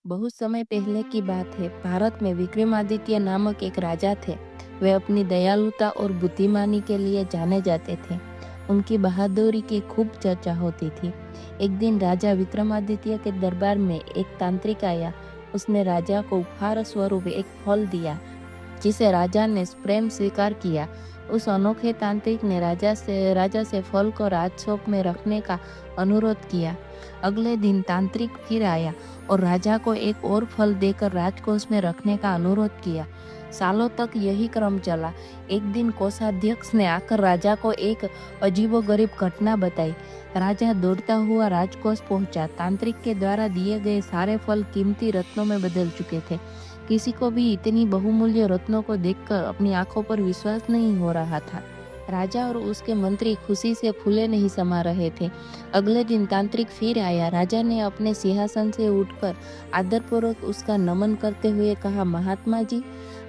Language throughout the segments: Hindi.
बहुत समय पहले की बात है। भारत में विक्रमादित्य नामक एक राजा थे। वे अपनी दयालुता और बुद्धिमानी के लिए जाने जाते थे। उनकी बहादुरी की खूब चर्चा होती थी। एक दिन राजा विक्रमादित्य के दरबार में एक तांत्रिक आया। उसने राजा को उपहार स्वरूप एक फल दिया, जिसे राजा ने प्रेम स्वीकार किया। उस अनोखे तांत्रिक ने राजा से फल को राजसौक में रखने का अनुरोध किया। अगले दिन तांत्रिक फिर आया और राजा को एक और फल देकर राजकोष में रखने का अनुरोध किया। सालों तक यही क्रम चला। एक दिन कोषाध्यक्ष ने आकर राजा को एक अजीबोगरीब घटना बताई। राजा दौड़ता हुआ राजकोष पहुंचा। तांत्रिक के द्वारा दिए गए सारे फल कीमती रत्नों में बदल चुके थे। किसी को भी इतनी बहुमूल्य रत्नों को देखकर अपनी आंखों पर विश्वास नहीं हो रहा था। राजा और उसके मंत्री खुशी से फूले नहीं समा रहे थे। अगले दिन तांत्रिक फिर आया। राजा ने अपने सिंहासन से उठकर आदरपूर्वक उसका नमन करते हुए कहा, महात्मा जी,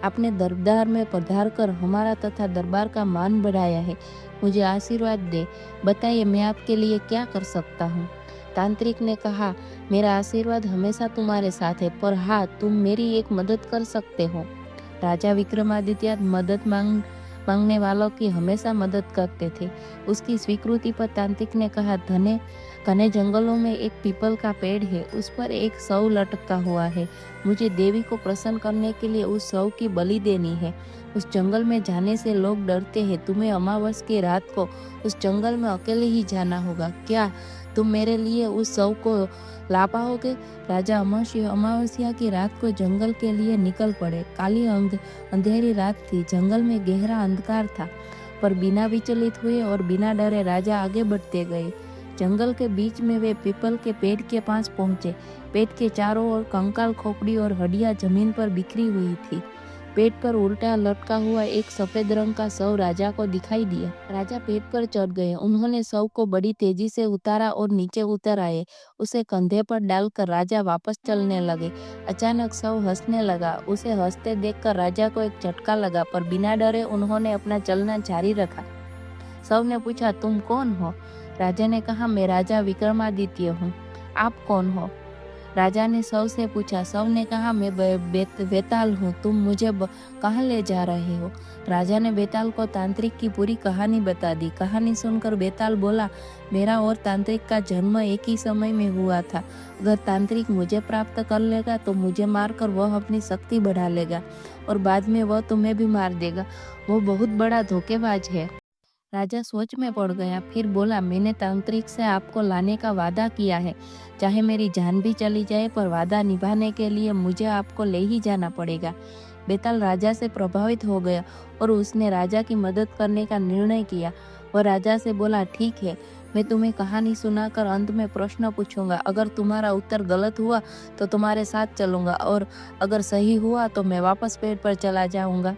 आपने दरबार में पधार कर हमारा तथा दरबार का मान बढ़ाया है। मुझे आशीर्वाद दे। बताइए, मैं आपके लिए क्या कर सकता हूँ। तांत्रिक ने कहा, मेरा आशीर्वाद हमेशा तुम्हारे साथ है, पर हाँ, तुम मेरी एक मदद कर सकते हो। राजा विक्रमादित्य मदद मांगने वालों की हमेशा मदद करते थे। उसकी स्वीकृति पर तांत्रिक ने कहा, घने जंगलों में एक पीपल का पेड़ है, उस पर एक शव लटका हुआ है। मुझे देवी को प्रसन्न करने के लिए उस शव की बलि देनी है। उस जंगल में जाने से लोग डरते हैं। तुम्हें अमावस की रात को उस जंगल में अकेले ही जाना होगा। क्या तुम मेरे लिए उस शव को ला पाओगे? राजा अमावस्या की रात को जंगल के लिए निकल पड़े। काली अंधेरी रात थी। जंगल में गहरा अंधकार था, पर बिना विचलित हुए और बिना डरे राजा आगे बढ़ते गए। जंगल के बीच में वे पीपल के पेड़ के पास पहुंचे। पेड़ के चारों ओर कंकाल, खोपड़ी और हड्डियां जमीन पर बिखरी हुई थी। पेड़ पर उल्टा लटका हुआ एक सफेद रंग का शव राजा को दिखाई दिया। राजा पेड़ पर चढ़ गए। उन्होंने शव को बड़ी तेजी से उतारा और नीचे उतर आए। उसे कंधे पर डालकर राजा वापस चलने लगे। अचानक शव हंसने लगा। उसे हंसते देखकर राजा को एक झटका लगा, पर बिना डरे उन्होंने अपना चलना जारी रखा। शव ने पूछा, तुम कौन हो? राजा ने कहा, मैं राजा विक्रमादित्य हूँ। आप कौन हो? राजा ने शव से पूछा। शव ने कहा, मैं बेताल हूँ। तुम मुझे कहाँ ले जा रहे हो? राजा ने बेताल को तांत्रिक की पूरी कहानी बता दी। कहानी सुनकर बेताल बोला, मेरा और तांत्रिक का जन्म एक ही समय में हुआ था। अगर तांत्रिक मुझे प्राप्त कर लेगा तो मुझे मारकर वह अपनी शक्ति बढ़ा लेगा और बाद में वह तुम्हें भी मार देगा। वो बहुत बड़ा धोखेबाज है। राजा सोच में पड़ गया। फिर बोला, मैंने तांत्रिक से आपको लाने का वादा किया है। चाहे मेरी जान भी चली जाए, पर वादा निभाने के लिए मुझे आपको ले ही जाना पड़ेगा। बेताल राजा से प्रभावित हो गया और उसने राजा की मदद करने का निर्णय किया। वह राजा से बोला, ठीक है, मैं तुम्हें कहानी सुनाकर अंत में प्रश्न पूछूंगा। अगर तुम्हारा उत्तर गलत हुआ तो तुम्हारे साथ चलूंगा, और अगर सही हुआ तो मैं वापस पेड़ पर चला जाऊंगा।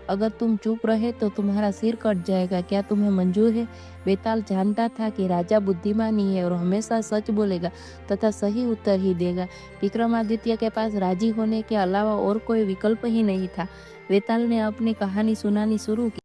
अगर तुम चुप रहे तो तुम्हारा सिर कट जाएगा। क्या तुम्हें मंजूर है? बेताल जानता था कि राजा बुद्धिमानी है और हमेशा सच बोलेगा तथा सही उत्तर ही देगा। विक्रमादित्य के पास राजी होने के अलावा और कोई विकल्प ही नहीं था। बेताल ने अपनी कहानी सुनानी शुरू की।